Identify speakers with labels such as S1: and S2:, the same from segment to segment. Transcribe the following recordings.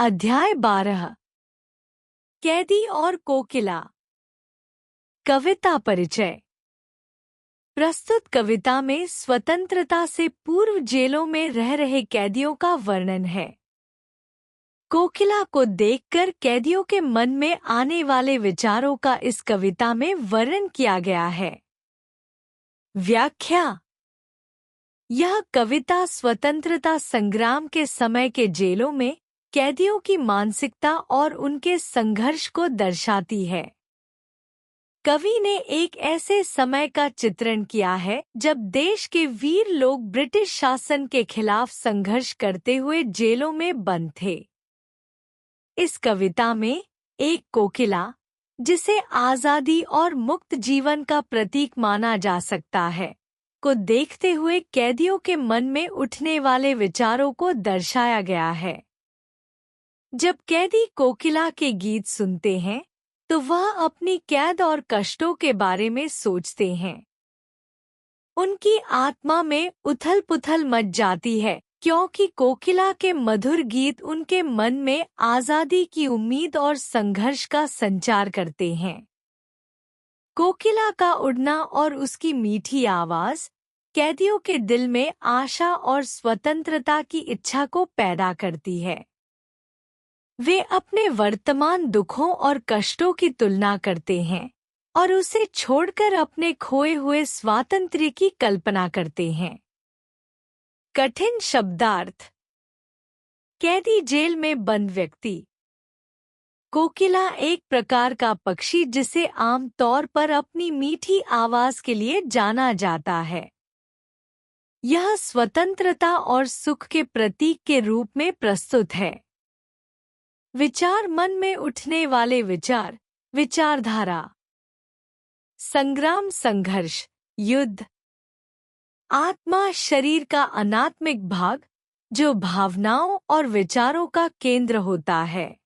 S1: अध्याय 12 कैदी और कोकिला। कविता परिचय। प्रस्तुत कविता में स्वतंत्रता से पूर्व जेलों में रह रहे कैदियों का वर्णन है। कोकिला को देखकर कैदियों के मन में आने वाले विचारों का इस कविता में वर्णन किया गया है। व्याख्या। यह कविता स्वतंत्रता संग्राम के समय के जेलों में कैदियों की मानसिकता और उनके संघर्ष को दर्शाती है। कवि ने एक ऐसे समय का चित्रण किया है जब देश के वीर लोग ब्रिटिश शासन के खिलाफ संघर्ष करते हुए जेलों में बंद थे। इस कविता में एक कोकिला, जिसे आज़ादी और मुक्त जीवन का प्रतीक माना जा सकता है, को देखते हुए कैदियों के मन में उठने वाले विचारों को दर्शाया गया है। जब कैदी कोकिला के गीत सुनते हैं तो वह अपनी कैद और कष्टों के बारे में सोचते हैं। उनकी आत्मा में उथल-पुथल मच जाती है क्योंकि कोकिला के मधुर गीत उनके मन में आज़ादी की उम्मीद और संघर्ष का संचार करते हैं। कोकिला का उड़ना और उसकी मीठी आवाज़ कैदियों के दिल में आशा और स्वतंत्रता की इच्छा को पैदा करती है। वे अपने वर्तमान दुखों और कष्टों की तुलना करते हैं और उसे छोड़कर अपने खोए हुए स्वातंत्र्य की कल्पना करते हैं। कठिन शब्दार्थ। कैदी जेल में बंद व्यक्ति। कोकिला एक प्रकार का पक्षी जिसे आम तौर पर अपनी मीठी आवाज के लिए जाना जाता है। यह स्वतंत्रता और सुख के प्रतीक के रूप में प्रस्तुत है। विचार। मन में उठने वाले विचार, विचारधारा। संग्राम, संघर्ष, युद्ध। आत्मा शरीर का अनात्मिक भाग जो भावनाओं और विचारों का केंद्र होता है।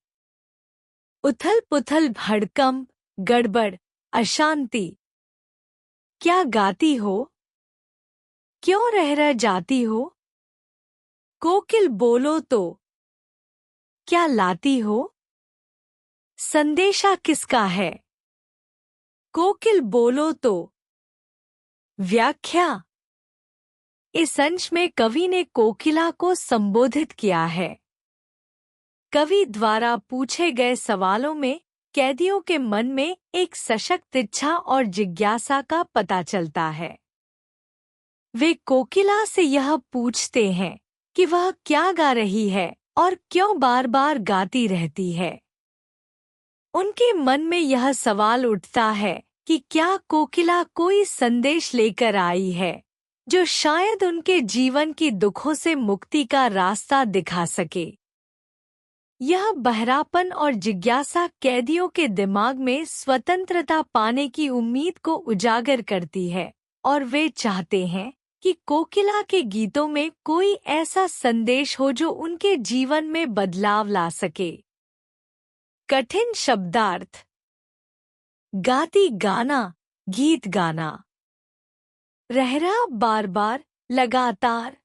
S1: उथल-पुथल, भड़कंप, गड़बड़, अशांति। क्या गाती हो? क्यों रह जाती हो? कोकिल बोलो तो क्या लाती हो? संदेशा किसका है? कोकिल बोलो तो। व्याख्या। इस अंश में कवि ने कोकिला को संबोधित किया है। कवि द्वारा पूछे गए सवालों में कैदियों के मन में एक सशक्त इच्छा और जिज्ञासा का पता चलता है। वे कोकिला से यह पूछते हैं कि वह क्या गा रही है और क्यों बार बार गाती रहती है। उनके मन में यह सवाल उठता है कि क्या कोकिला कोई संदेश लेकर आई है जो शायद उनके जीवन की दुखों से मुक्ति का रास्ता दिखा सके। यह बहरापन और जिज्ञासा कैदियों के दिमाग में स्वतंत्रता पाने की उम्मीद को उजागर करती है और वे चाहते हैं कि कोकिला के गीतों में कोई ऐसा संदेश हो जो उनके जीवन में बदलाव ला सके। कठिन शब्दार्थ। गाती, गाना, गीत गाना। रहरा, बार बार, लगातार।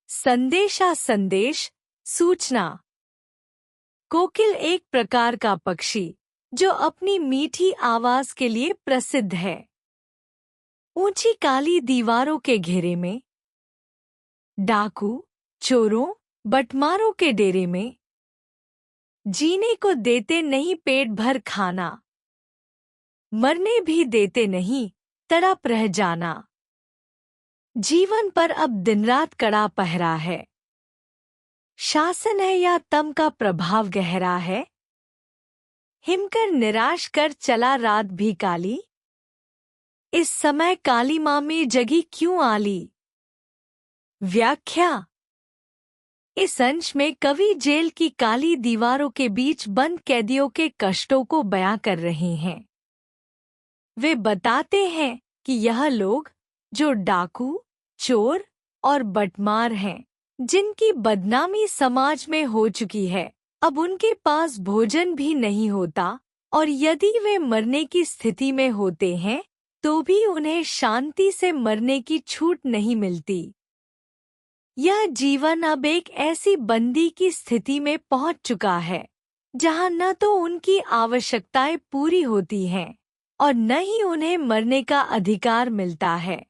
S1: संदेशा, संदेश, सूचना। कोकिल एक प्रकार का पक्षी जो अपनी मीठी आवाज के लिए प्रसिद्ध है। ऊंची काली दीवारों के घेरे में, डाकू, चोरों, बटमारों के डेरे में, जीने को देते नहीं पेट भर खाना, मरने भी देते नहीं तड़प रह जाना। जीवन पर अब दिन रात कड़ा पहरा है। शासन है या तम का प्रभाव गहरा है। हिमकर निराश कर चला रात भी काली। इस समय काली माँ में जगी क्यों आली। व्याख्या। इस अंश में कवि जेल की काली दीवारों के बीच बंद कैदियों के कष्टों को बयां कर रहे हैं। वे बताते हैं कि यह लोग जो डाकू, चोर और बटमार हैं, जिनकी बदनामी समाज में हो चुकी है, अब उनके पास भोजन भी नहीं होता और यदि वे मरने की स्थिति में होते हैं तो भी उन्हें शांति से मरने की छूट नहीं मिलती। यह जीवन अब एक ऐसी बंदी की स्थिति में पहुंच चुका है जहां न तो उनकी आवश्यकताएं पूरी होती हैं और न ही उन्हें मरने का अधिकार मिलता है।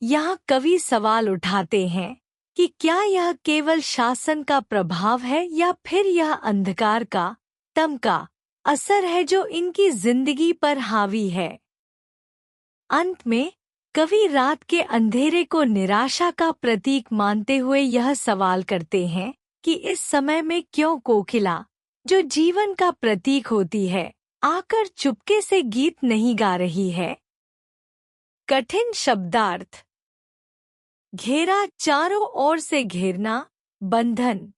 S1: यहाँ कवि सवाल उठाते हैं कि क्या यह केवल शासन का प्रभाव है या फिर यह अंधकार का, तम का असर है जो इनकी जिंदगी पर हावी है। अंत में कवि रात के अंधेरे को निराशा का प्रतीक मानते हुए यह सवाल करते हैं कि इस समय में क्यों कोकिला, जो जीवन का प्रतीक होती है, आकर चुपके से गीत नहीं गा रही है। कठिन शब्दार्थ। घेरा, चारों ओर से घेरना, बंधन।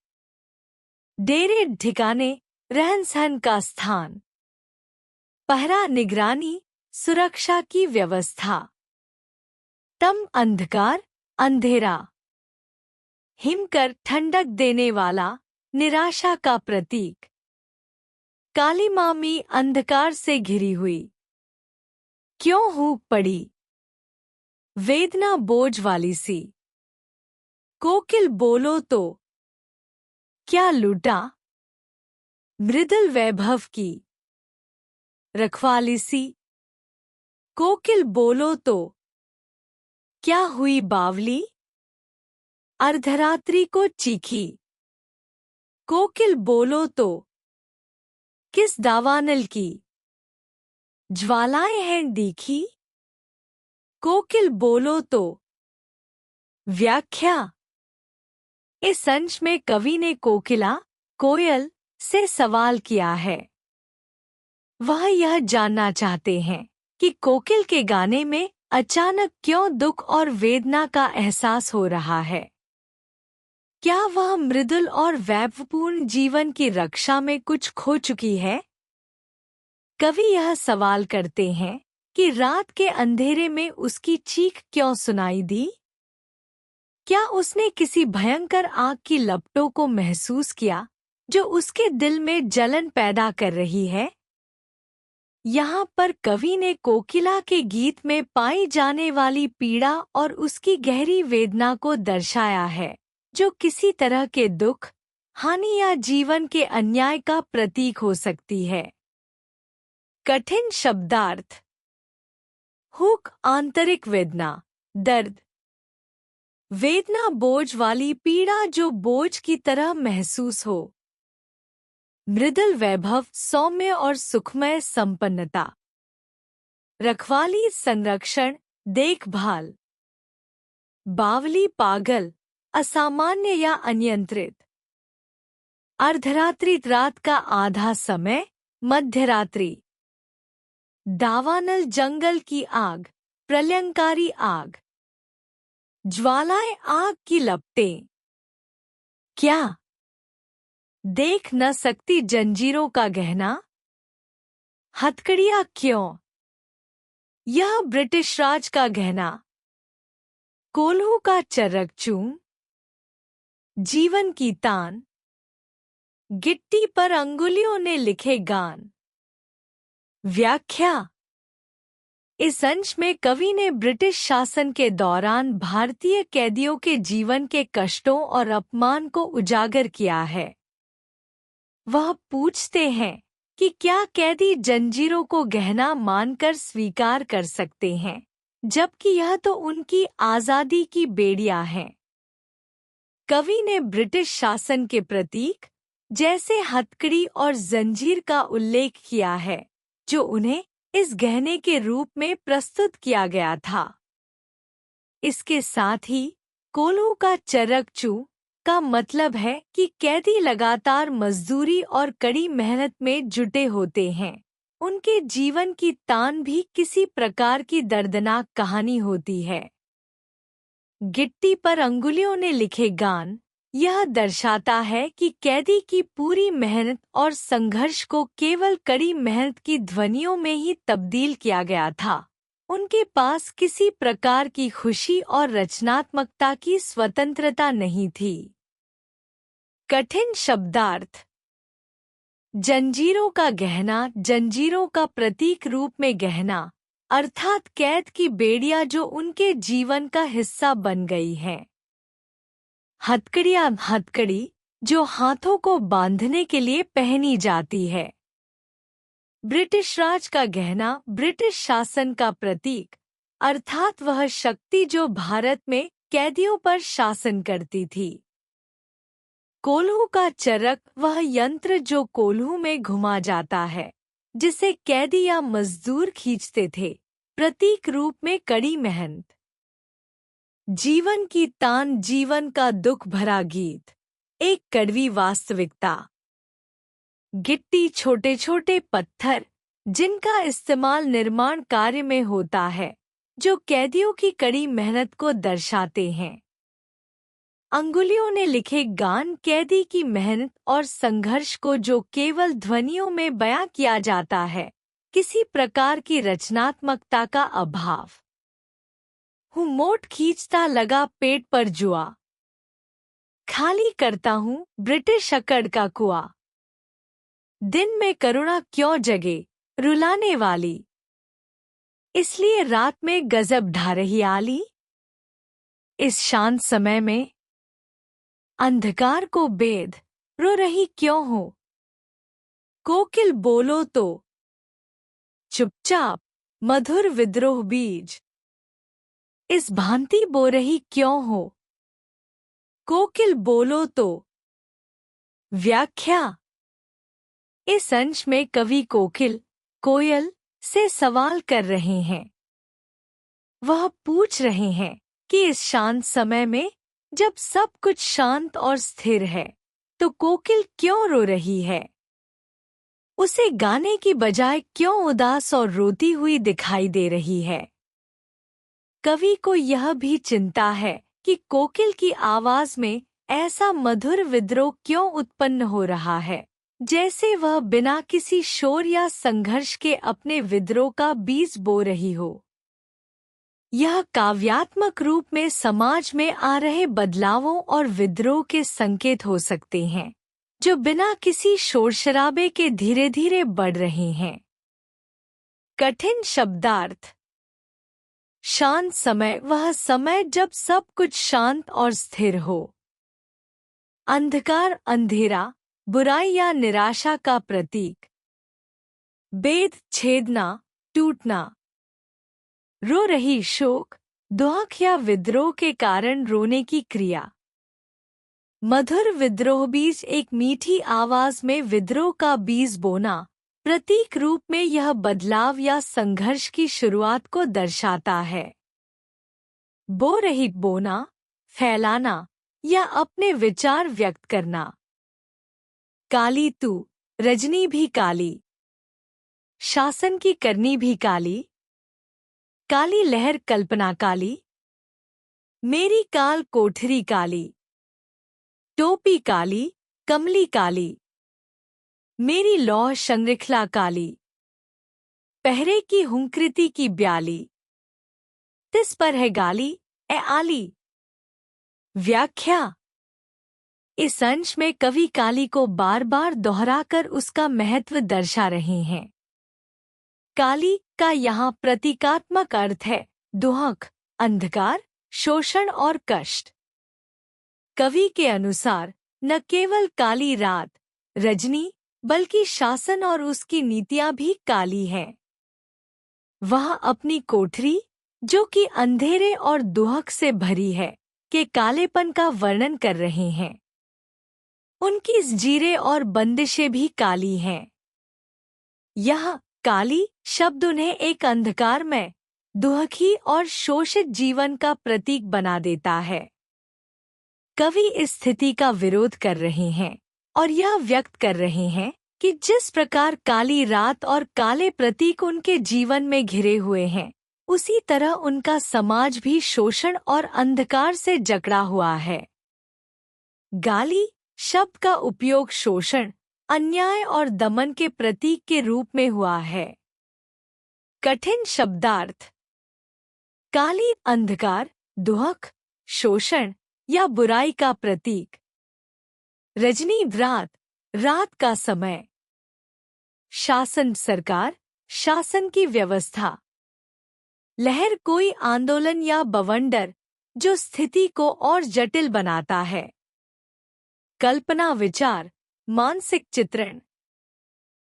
S1: डेरे, ठिकाने, रहन सहन का स्थान। पहरा, निगरानी, सुरक्षा की व्यवस्था। तम, अंधकार, अंधेरा। हिमकर, ठंडक देने वाला, निराशा का प्रतीक। काली मामी, अंधकार से घिरी हुई। क्यों हूँ पड़ी, वेदना बोझ वाली सी। कोकिल, बोलो तो, क्या लूटा, मृदुल वैभव की रखवाली सी। कोकिल, बोलो तो, क्या हुई बावली, अर्धरात्रि को चीखी। कोकिल, बोलो तो, किस दावानल की ज्वालाएं हैं दिखी। कोकिल, बोलो तो। व्याख्या। इस अंश में कवि ने कोकिला, कोयल से सवाल किया है। वह यह जानना चाहते हैं कि कोकिल के गाने में अचानक क्यों दुख और वेदना का एहसास हो रहा है। क्या वह मृदुल और वैभवपूर्ण जीवन की रक्षा में कुछ खो चुकी है? कवि यह सवाल करते हैं कि रात के अंधेरे में उसकी चीख क्यों सुनाई दी? क्या उसने किसी भयंकर आग की लपटों को महसूस किया जो उसके दिल में जलन पैदा कर रही है? यहाँ पर कवि ने कोकिला के गीत में पाई जाने वाली पीड़ा और उसकी गहरी वेदना को दर्शाया है, जो किसी तरह के दुख, हानि या जीवन के अन्याय का प्रतीक हो सकती है। कठिन शब्दार्थ। हुक, आंतरिक वेदना, दर्द। वेदना, बोझ वाली पीड़ा जो बोझ की तरह महसूस हो। मृदुल वैभव, सौम्य और सुखमय संपन्नता। रखवाली, संरक्षण, देखभाल। बावली, पागल, असामान्य या अनियंत्रित। अर्धरात्रि, रात का आधा समय, मध्यरात्रि। दावानल, जंगल की आग, प्रलयंकारी आग। ज्वालाएं, आग की लपटें। क्या देख न सकती जंजीरों का गहना? हथकड़ियां क्यों, यह ब्रिटिश राज का गहना। कोल्हू का चर्रक चूम, जीवन की तान। गिट्टी पर अंगुलियों ने लिखे गान। व्याख्या। इस अंश में कवि ने ब्रिटिश शासन के दौरान भारतीय कैदियों के जीवन के कष्टों और अपमान को उजागर किया है। वह पूछते हैं कि क्या कैदी जंजीरों को गहना मानकर स्वीकार कर सकते हैं, जबकि यह तो उनकी आज़ादी की बेड़ियां हैं। कवि ने ब्रिटिश शासन के प्रतीक जैसे हथकड़ी और जंजीर का उल्लेख किया है, जो उन्हें इस गहने के रूप में प्रस्तुत किया गया था। इसके साथ ही कोल्हू का चर्रक चूम का मतलब है कि कैदी लगातार मजदूरी और कड़ी मेहनत में जुटे होते हैं। उनके जीवन की तान भी किसी प्रकार की दर्दनाक कहानी होती है। गिट्टी पर अंगुलियों ने लिखे गान, यह दर्शाता है कि कैदी की पूरी मेहनत और संघर्ष को केवल कड़ी मेहनत की ध्वनियों में ही तब्दील किया गया था। उनके पास किसी प्रकार की खुशी और रचनात्मकता की स्वतंत्रता नहीं थी। कठिन शब्दार्थ। जंजीरों का गहना, जंजीरों का प्रतीक रूप में गहना अर्थात कैद की बेड़ियां जो उनके जीवन का हिस्सा बन गई हैं। हथकड़ी जो हाथों को बांधने के लिए पहनी जाती है। ब्रिटिश राज का गहना ब्रिटिश शासन का प्रतीक, अर्थात वह शक्ति जो भारत में कैदियों पर शासन करती थी। कोल्हू का चरक वह यंत्र जो कोल्हू में घुमा जाता है, जिसे कैदी या मजदूर खींचते थे, प्रतीक रूप में कड़ी मेहनत। जीवन की तान, जीवन का दुख भरा गीत, एक कड़वी वास्तविकता। गिट्टी, छोटे छोटे पत्थर जिनका इस्तेमाल निर्माण कार्य में होता है, जो कैदियों की कड़ी मेहनत को दर्शाते हैं। अंगुलियों ने लिखे गान कैदी की मेहनत और संघर्ष को जो केवल ध्वनियों में बयां किया जाता है, किसी प्रकार की रचनात्मकता का अभाव। हूँ मोट खींचता लगा पेट पर जुआ, खाली करता हूँ ब्रिटिश अकड़ का कुआं। दिन में करुणा क्यों जगे रुलाने वाली, इसलिए रात में गजब ढा रही आली। इस शांत समय में अंधकार को बेद रो रही क्यों हो, कोकिल बोलो तो चुपचाप मधुर विद्रोह बीज, इस भांति बो रही क्यों हो, कोकिल बोलो तो। व्याख्या। इस अंश में कवि कोकिल, कोयल से सवाल कर रहे हैं। वह पूछ रहे हैं कि इस शांत समय में, जब सब कुछ शांत और स्थिर है, तो कोकिल क्यों रो रही है? उसे गाने की बजाय क्यों उदास और रोती हुई दिखाई दे रही है? कवि को यह भी चिंता है कि कोकिल की आवाज में ऐसा मधुर विद्रोह क्यों उत्पन्न हो रहा है, जैसे वह बिना किसी शोर या संघर्ष के अपने विद्रोह का बीज बो रही हो। यह काव्यात्मक रूप में समाज में आ रहे बदलावों और विद्रोह के संकेत हो सकते हैं, जो बिना किसी शोरशराबे के धीरे धीरे बढ़ रहे हैं। कठिन शब्दार्थ। शांत समय वह समय जब सब कुछ शांत और स्थिर हो। अंधकार, अंधेरा, बुराई या निराशा का प्रतीक। बेद, छेदना, टूटना। रो रही, शोक, दुख या विद्रोह के कारण रोने की क्रिया। मधुर विद्रोह बीज, एक मीठी आवाज में विद्रोह का बीज बोना, प्रतीक रूप में यह बदलाव या संघर्ष की शुरुआत को दर्शाता है। बो रही, बोना, फैलाना या अपने विचार व्यक्त करना। काली तू, रजनी भी काली, शासन की करनी भी काली। काली लहर, कल्पना काली। मेरी काल कोठरी काली, टोपी काली, कमली काली। मेरी लौह श्रृंखला काली, पहरे की हुंकृति की ब्याली। तिस पर है गाली ए आली। व्याख्या। इस अंश में कवि काली को बार बार दोहराकर उसका महत्व दर्शा रहे हैं। काली का यहाँ प्रतीकात्मक अर्थ है दुख, अंधकार, शोषण और कष्ट। कवि के अनुसार न केवल काली रात, रजनी, बल्कि शासन और उसकी नीतियां भी काली हैं। वह अपनी कोठरी, जो कि अंधेरे और दुख से भरी है, के कालेपन का वर्णन कर रहे हैं। उनकी जीरे और बंदिशें भी काली हैं। यह काली शब्द उन्हें एक अंधकारमय, दुखी और शोषित जीवन का प्रतीक बना देता है। कवि इस स्थिति का विरोध कर रहे हैं और यह व्यक्त कर रहे हैं कि जिस प्रकार काली रात और काले प्रतीक उनके जीवन में घिरे हुए हैं, उसी तरह उनका समाज भी शोषण और अंधकार से जकड़ा हुआ है। गाली शब्द का उपयोग शोषण, अन्याय और दमन के प्रतीक के रूप में हुआ है। कठिन शब्दार्थ। काली, अंधकार, दुख, शोषण या बुराई का प्रतीक। रजनी, रात, रात का समय। शासन, सरकार, शासन की व्यवस्था। लहर, कोई आंदोलन या बवंडर जो स्थिति को और जटिल बनाता है। कल्पना विचार, मानसिक चित्रण।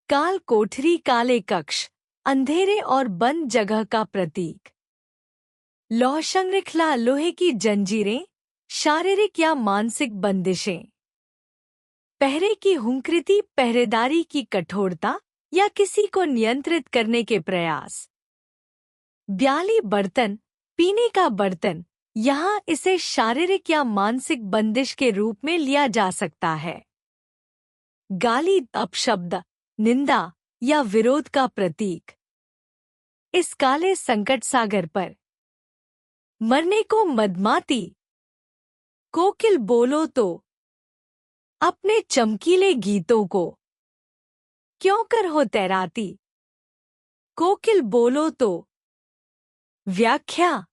S1: काल कोठरी, काले कक्ष, अंधेरे और बंद जगह का प्रतीक। लौह श्रृंखला, लोहे की जंजीरें, शारीरिक या मानसिक बंदिशें। पहरे की हुंकृति, पहरेदारी की कठोरता या किसी को नियंत्रित करने के प्रयास। ब्याली, बर्तन, पीने का बर्तन, यहाँ इसे शारीरिक या मानसिक बंदिश के रूप में लिया जा सकता है। गाली, अपशब्द, निंदा या विरोध का प्रतीक। इस काले संकट सागर पर मरने को मदमाती। कोकिल, बोलो तो, अपने चमकीले गीतों को क्यों कर हो तैराती। कोकिल, बोलो तो। व्याख्या।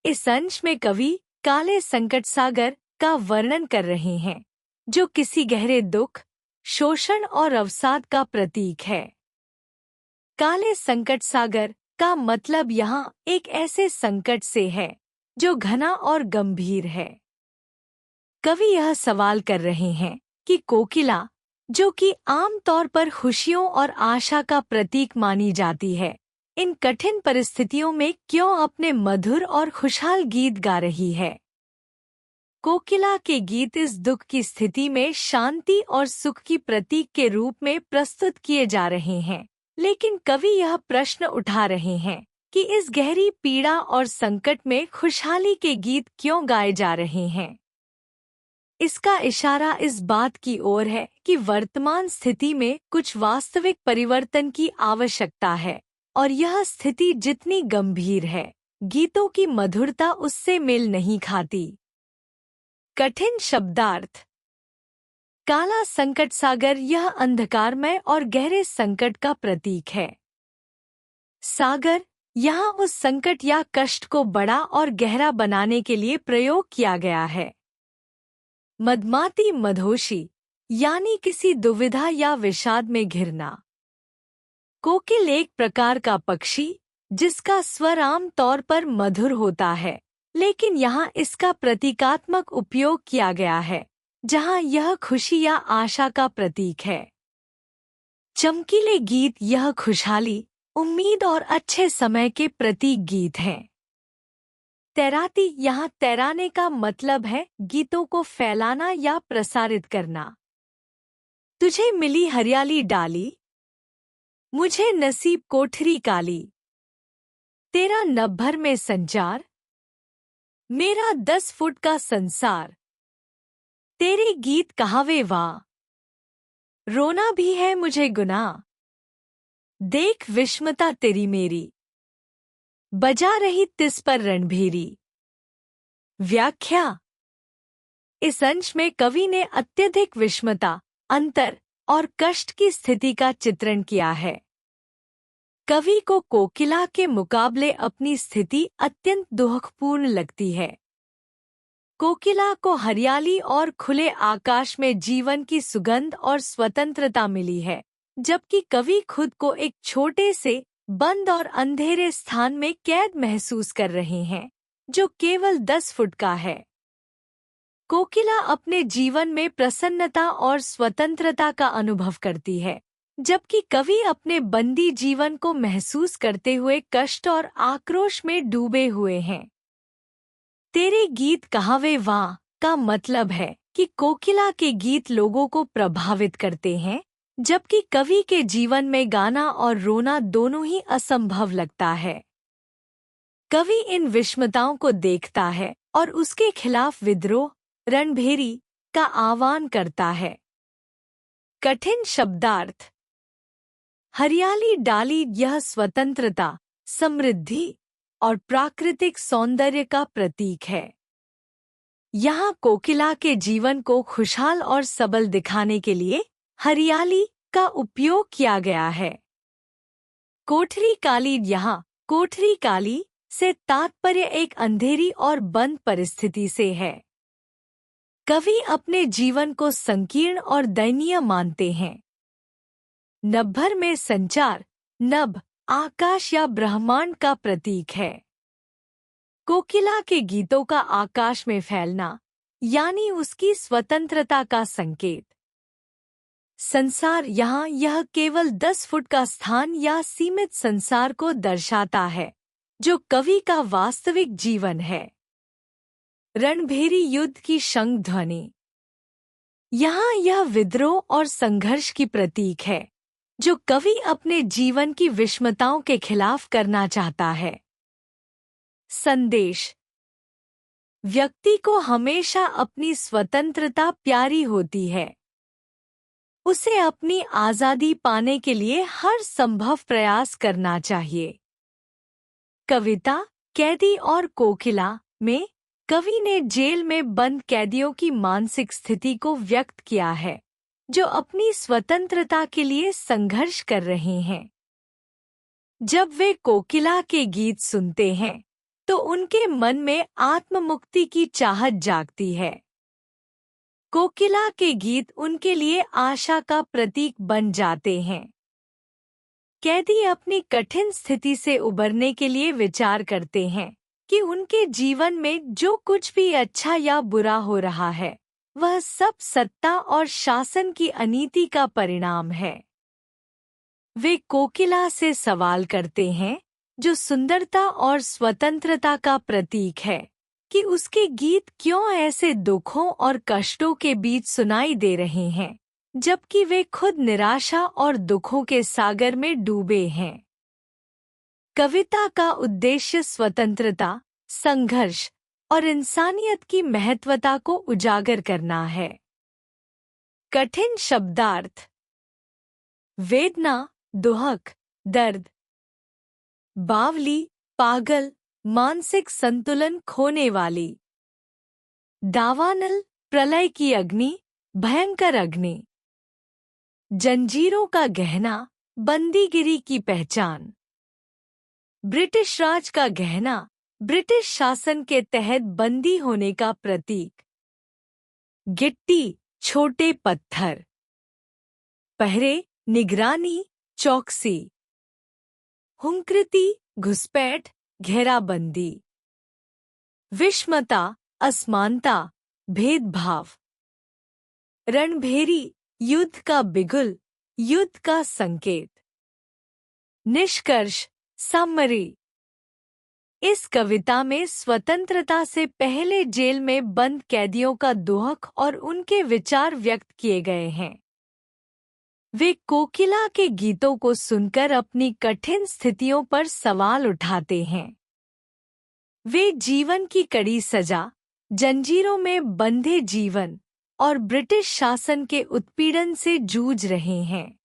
S1: इस अंश में कवि काले संकट सागर का वर्णन कर रहे हैं, जो किसी गहरे दुख, शोषण और अवसाद का प्रतीक है। काले संकट सागर का मतलब यहाँ एक ऐसे संकट से है जो घना और गंभीर है। कवि यह सवाल कर रहे हैं कि कोकिला, जो कि आमतौर पर खुशियों और आशा का प्रतीक मानी जाती है, इन कठिन परिस्थितियों में क्यों अपने मधुर और खुशहाल गीत गा रही है। कोकिला के गीत इस दुख की स्थिति में शांति और सुख की प्रतीक के रूप में प्रस्तुत किए जा रहे हैं, लेकिन कवि यह प्रश्न उठा रहे हैं कि इस गहरी पीड़ा और संकट में खुशहाली के गीत क्यों गाए जा रहे हैं। इसका इशारा इस बात की ओर है कि वर्तमान स्थिति में कुछ वास्तविक परिवर्तन की आवश्यकता है, और यह स्थिति जितनी गंभीर है, गीतों की मधुरता उससे मेल नहीं खाती। कठिन शब्दार्थ। काला संकट सागर यह अंधकारमय और गहरे संकट का प्रतीक है। सागर यहाँ उस संकट या कष्ट को बड़ा और गहरा बनाने के लिए प्रयोग किया गया है। मदमाती, मधोशी, यानी किसी दुविधा या विषाद में घिरना। कोकिल एक प्रकार का पक्षी जिसका स्वर आम तौर पर मधुर होता है, लेकिन यहाँ इसका प्रतीकात्मक उपयोग किया गया है, जहाँ यह खुशी या आशा का प्रतीक है। चमकीले गीत, यह खुशहाली, उम्मीद और अच्छे समय के प्रतीक गीत हैं। तैराती, यहाँ तैराने का मतलब है गीतों को फैलाना या प्रसारित करना। तुझे मिली हरियाली डाली, मुझे नसीब कोठरी काली। तेरा नभर में संचार, मेरा 10 फुट का संसार। तेरे गीत कहावे वाह, रोना भी है मुझे गुनाह। देख विषमता तेरी मेरी, बजा रही तिस पर रणभेरी। व्याख्या। इस अंश में कवि ने अत्यधिक विषमता, अंतर और कष्ट की स्थिति का चित्रण किया है। कवि को कोकिला के मुकाबले अपनी स्थिति अत्यंत दुखपूर्ण लगती है। कोकिला को हरियाली और खुले आकाश में जीवन की सुगंध और स्वतंत्रता मिली है, जबकि कवि खुद को एक छोटे से, बंद और अंधेरे स्थान में कैद महसूस कर रहे हैं, जो केवल 10 फुट का है। कोकिला अपने जीवन में प्रसन्नता और स्वतंत्रता का अनुभव करती है, जबकि कवि अपने बंदी जीवन को महसूस करते हुए कष्ट और आक्रोश में डूबे हुए हैं। तेरे गीत कहावे वाह का मतलब है कि कोकिला के गीत लोगों को प्रभावित करते हैं, जबकि कवि के जीवन में गाना और रोना दोनों ही असंभव लगता है। कवि इन विषमताओं को देखता है और उसके खिलाफ विद्रोह, रणभेरी का आह्वान करता है। कठिन शब्दार्थ। हरियाली डाली, यह स्वतंत्रता, समृद्धि और प्राकृतिक सौंदर्य का प्रतीक है। यहाँ कोकिला के जीवन को खुशहाल और सबल दिखाने के लिए हरियाली का उपयोग किया गया है। कोठरी काली, यहाँ कोठरी काली से तात्पर्य एक अंधेरी और बंद परिस्थिति से है। कवि अपने जीवन को संकीर्ण और दयनीय मानते हैं। नभर में संचार, नभ आकाश या ब्रह्मांड का प्रतीक है। कोकिला के गीतों का आकाश में फैलना यानी उसकी स्वतंत्रता का संकेत। संसार यहाँ यह केवल 10 फुट का स्थान या सीमित संसार को दर्शाता है जो कवि का वास्तविक जीवन है। रणभेरी युद्ध की शंख ध्वनि, यहाँ यह विद्रोह और संघर्ष की प्रतीक है जो कवि अपने जीवन की विषमताओं के खिलाफ करना चाहता है। संदेश, व्यक्ति को हमेशा अपनी स्वतंत्रता प्यारी होती है। उसे अपनी आज़ादी पाने के लिए हर संभव प्रयास करना चाहिए। कविता कैदी और कोकिला में कवि ने जेल में बंद कैदियों की मानसिक स्थिति को व्यक्त किया है जो अपनी स्वतंत्रता के लिए संघर्ष कर रहे हैं। जब वे कोकिला के गीत सुनते हैं तो उनके मन में आत्ममुक्ति की चाहत जागती है। कोकिला के गीत उनके लिए आशा का प्रतीक बन जाते हैं। कैदी अपनी कठिन स्थिति से उबरने के लिए विचार करते हैं कि उनके जीवन में जो कुछ भी अच्छा या बुरा हो रहा है वह सब सत्ता और शासन की अनीति का परिणाम है। वे कोकिला से सवाल करते हैं, जो सुंदरता और स्वतंत्रता का प्रतीक है, कि उसके गीत क्यों ऐसे दुखों और कष्टों के बीच सुनाई दे रहे हैं, जबकि वे खुद निराशा और दुखों के सागर में डूबे हैं। कविता का उद्देश्य स्वतंत्रता, संघर्ष और इंसानियत की महत्वता को उजागर करना है। कठिन शब्दार्थ, वेदना, दुहक, दर्द, बावली, पागल, मानसिक संतुलन खोने वाली, दावानल, प्रलय की अग्नि, भयंकर अग्नि, जंजीरों का गहना, बंदीगिरी की पहचान, ब्रिटिश राज का गहना, ब्रिटिश शासन के तहत बंदी होने का प्रतीक, गिट्टी, छोटे पत्थर, पहरे, निगरानी, चौकसी, हुंकृति, घुसपैठ, घेराबंदी, विषमता, असमानता, भेदभाव, रणभेरी, युद्ध का बिगुल, युद्ध का संकेत। निष्कर्ष, समरी, इस कविता में स्वतंत्रता से पहले जेल में बंद कैदियों का दुहक और उनके विचार व्यक्त किए गए हैं। वे कोकिला के गीतों को सुनकर अपनी कठिन स्थितियों पर सवाल उठाते हैं। वे जीवन की कड़ी सजा, जंजीरों में बंधे जीवन और ब्रिटिश शासन के उत्पीड़न से जूझ रहे हैं।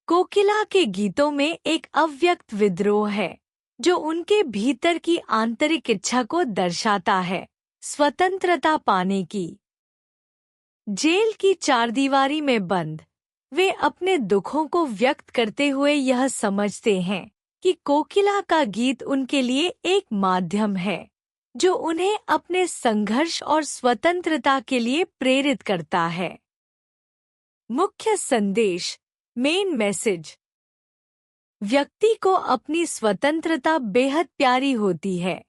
S1: कोकिला के गीतों में एक अव्यक्त विद्रोह है जो उनके भीतर की आंतरिक इच्छा को दर्शाता है, स्वतंत्रता पाने की। जेल की चारदीवारी में बंद वे अपने दुखों को व्यक्त करते हुए यह समझते हैं कि कोकिला का गीत उनके लिए एक माध्यम है जो उन्हें अपने संघर्ष और स्वतंत्रता के लिए प्रेरित करता है। मुख्य संदेश, मेन मैसेज, व्यक्ति को अपनी स्वतंत्रता बेहद प्यारी होती है।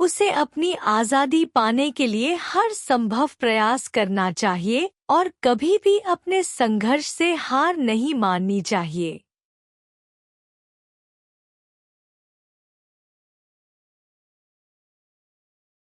S1: उसे अपनी आज़ादी पाने के लिए हर संभव प्रयास करना चाहिए और कभी भी अपने संघर्ष से हार नहीं माननी चाहिए।